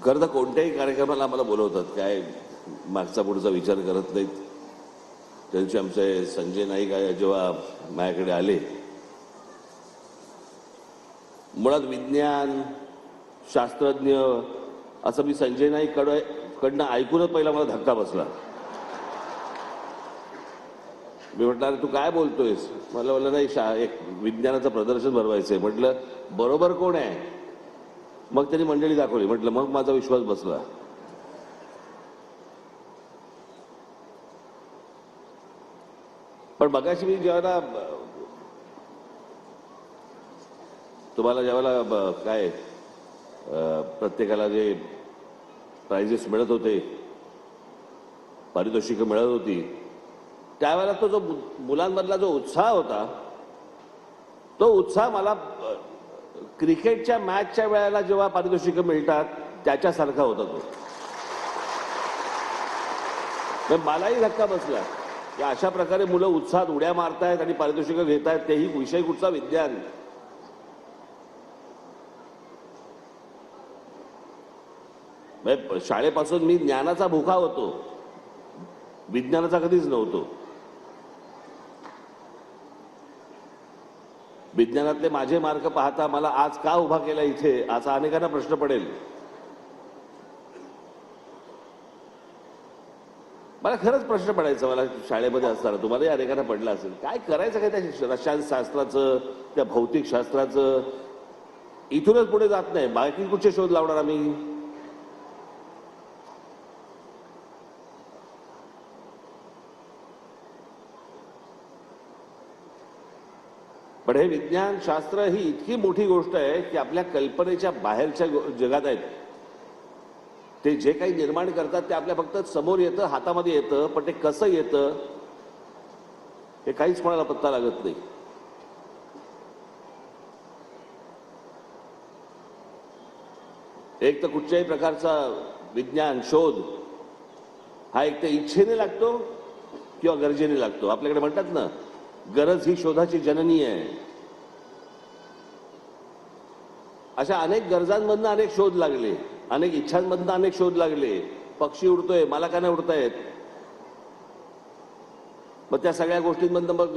खरं तर कोणत्याही कार्यक्रमाला आम्हाला बोलवतात, काय मागचा पुढचा विचार करत नाहीत. त्या दिवशी आमचे संजय नाईक जेव्हा माझ्याकडे आले, मुळात विज्ञान शास्त्रज्ञ असं मी संजय नाईक कडनं ऐकूनच पहिला मला धक्का बसला. मी म्हटलं, तू काय बोलतोयस? मला नाही, एक विज्ञानाचं प्रदर्शन भरवायचंय. म्हटलं, बरोबर कोण आहे? मग त्यांनी मंडळी दाखवली. म्हटलं, मग माझा विश्वास बसला. पण मगाशी मी जेव्हा तुम्हाला जेव्हा काय प्रत्येकाला जे प्राइजेस मिळत होते, पारितोषिकं मिळत होती, त्यावेळेला तो जो मुलांमधला जो उत्साह होता, तो उत्साह मला क्रिकेटच्या मॅचच्या वेळेला जेव्हा पारितोषिकं मिळतात त्याच्यासारखा होता तो. मलाही धक्का बसला की अशा प्रकारे मुलं उत्साहात उड्या मारतायत आणि पारितोषिकं घेत आहेत, तेही विषय कुठचा? विज्ञान. शाळेपासून मी ज्ञानाचा भुका होतो, विज्ञानाचा कधीच नव्हतो. विज्ञानातले माझे मार्क पाहता मला आज का उभा केला इथे, असा अनेकांना प्रश्न पडेल. मला खरंच प्रश्न पडायचा, मला शाळेमध्ये असताना. तुम्हालाही अनेकांना पडला असेल, काय करायचं काय त्या रसायनशास्त्राचं, त्या भौतिकशास्त्राचं? इथूनच पुढे जात नाही, बाकी कुठचे शोध लावणार आम्ही? पण हे विज्ञान शास्त्र ही इतकी मोठी गोष्ट आहे की आपल्या कल्पनेच्या बाहेरच्या जगात आहेत. ते जे काही निर्माण करतात ते आपल्या फक्त समोर येतं, हातामध्ये येतं, पण ते कसं येतं हे काहीच कोणाला पत्ता लागत नाही. एक तर कुठच्याही प्रकारचा विज्ञान शोध हा एक तर इच्छेने लागतो किंवा गरजेने लागतो. आपल्याकडे म्हणतात ना, गरज ही शोधाची जननी आहे. अशा अनेक गरजांमधनं अनेक शोध लागले, अनेक इच्छांमधनं अनेक शोध लागले. पक्षी उडतोय, मला का नाही उडता येत? मग त्या सगळ्या गोष्टींमधनं मग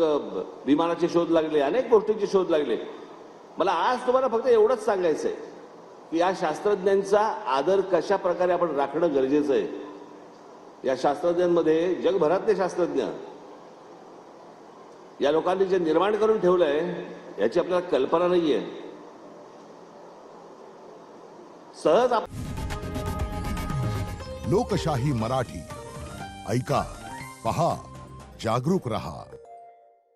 विमानाचे शोध लागले, अनेक गोष्टींचे शोध लागले. मला आज तुम्हाला फक्त एवढंच सांगायचंय की या शास्त्रज्ञांचा आदर कशा प्रकारे आपण राखणं गरजेचं आहे. या शास्त्रज्ञांमध्ये जगभरातले शास्त्रज्ञ, या लोकांनी जे निर्माण करून ठेवलंय याची आपल्याला कल्पना नाहीये. सहज लोकशाही मराठी ऐका, पहा, जागरूक रहा.